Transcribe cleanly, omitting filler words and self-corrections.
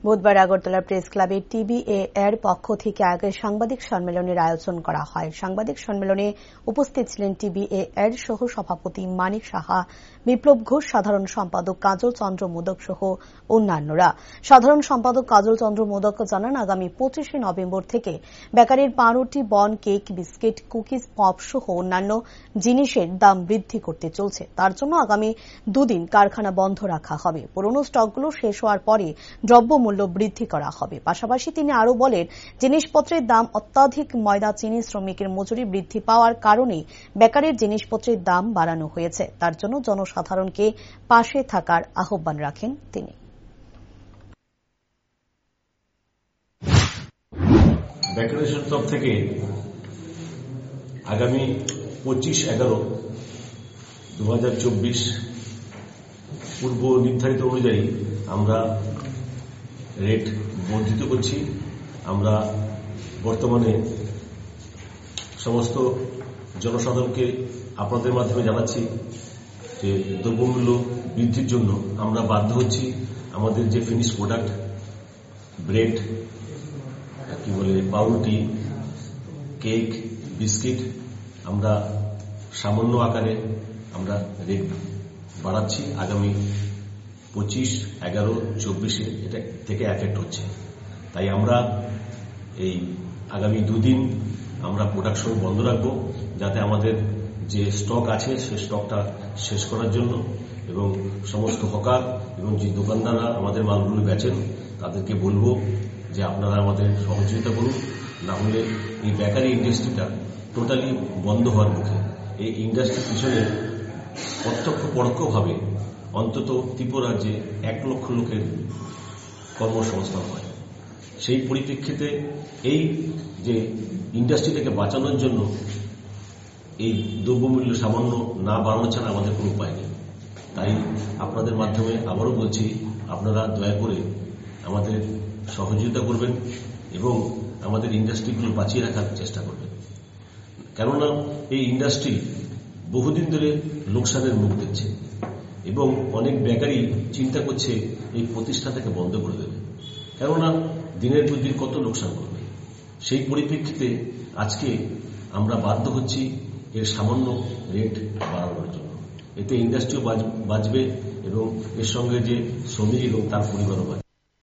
বুধবার আগরতলা প্রেস ক্লাবে টিবিএ এর পক্ষ থেকে আগে সাংবাদিক সম্মেলনের আয়োজন করা হয়। সাংবাদিক সম্মেলনে উপস্থিত ছিলেন টিবিএ এর সহ সভাপতি মানিক সাহা, বিপ্লব ঘোষ, সাধারণ সম্পাদক কাজল চন্দ্র মোদক সহ অন্যান্যরা। সাধারণ সম্পাদক কাজল চন্দ্র মোদক জানান, আগামী 25শে নভেম্বর থেকে বেকারির পাউরুটি, বন, কেক, বিস্কিট, কুকিজ, পপ সহ অন্যান্য জিনিসের দাম বৃদ্ধি করতে চলছে। তার জন্য আগামী দুদিন কারখানা বন্ধ রাখা হবে। পুরনো স্টকগুলো শেষ হওয়ার পরে দ্রব্যমূল্য বৃদ্ধি করা হবে। পাশাপাশি তিনি আরও বলেন, জিনিসপত্রের দাম অত্যাধিক, ময়দা, চিনি, শ্রমিকের মজুরি বৃদ্ধি পাওয়ার কারণে বেকারির জিনিসপত্রের দাম বাড়ানো হয়েছে। তার জন্য জনসাধারণকে পাশে থাকার আহ্বান রাখেন তিনি। বেকারের তরফ থেকে আগামী 25/11/2024 পূর্ব নির্ধারিত অনুযায়ী আমরা রেট বর্ধিত করছি। আমরা বর্তমানে সমস্ত জনসাধারণকে আপনাদের মাধ্যমে জানাচ্ছি যে দ্রব্যমূল্য বৃদ্ধির জন্য আমরা বাধ্য হচ্ছি আমাদের যে ফিনিশ প্রোডাক্ট, ব্রেড, পাউরুটি, কেক, বিস্কিট, আমরা সামান্য আকারে আমরা রেট বাড়াচ্ছি। আগামী 25/11/24 এটা থেকে এফেক্ট হচ্ছে। তাই আমরা এই আগামী দুদিন আমরা প্রোডাকশন বন্ধ রাখবো, যাতে আমাদের যে স্টক আছে সেই স্টকটা শেষ করার জন্য, এবং সমস্ত হকার এবং যে দোকানদাররা আমাদের মালগুলো বেচেন তাদেরকে বলবো যে আপনারা আমাদের সহযোগিতা করুন, না হলে এই বেকারি ইন্ডাস্ট্রিটা টোটালি বন্ধ হওয়ার মুখে। এই ইন্ডাস্ট্রির পিছনে প্রত্যক্ষ পরোক্ষভাবে অন্তত ত্রিপুরাজ্যে 1 লক্ষ লোকের কর্মসংস্থান হয়। সেই পরিপ্রেক্ষিতে এই যে ইন্ডাস্ট্রিটাকে বাঁচানোর জন্য এই দ্রব্যমূল্য সামান্য না বাড়ানো ছাড়া আমাদের কোনো উপায় নেই। তাই আপনাদের মাধ্যমে আবারও বলছি, আপনারা দয়া করে আমাদের সহযোগিতা করবেন এবং আমাদের ইন্ডাস্ট্রিগুলো বাঁচিয়ে রাখার চেষ্টা করবেন। কেননা এই ইন্ডাস্ট্রি বহুদিন ধরে লোকসানের মুখ দেখছে এবং অনেক বেকারি চিন্তা করছে এই প্রতিষ্ঠানটাকে বন্ধ করে দেবে, কেননা দিনের পর দিন কত লোকসান করবে। সেই পরিপ্রেক্ষিতে আজকে আমরা বাধ্য হচ্ছি এর সামান্য রেট বাড়ানোর জন্য। এতে ইন্ডাস্ট্রিও বাঁচবে এবং এর সঙ্গে যে শ্রমিক এবং তার পরিবারও বাঁচবে।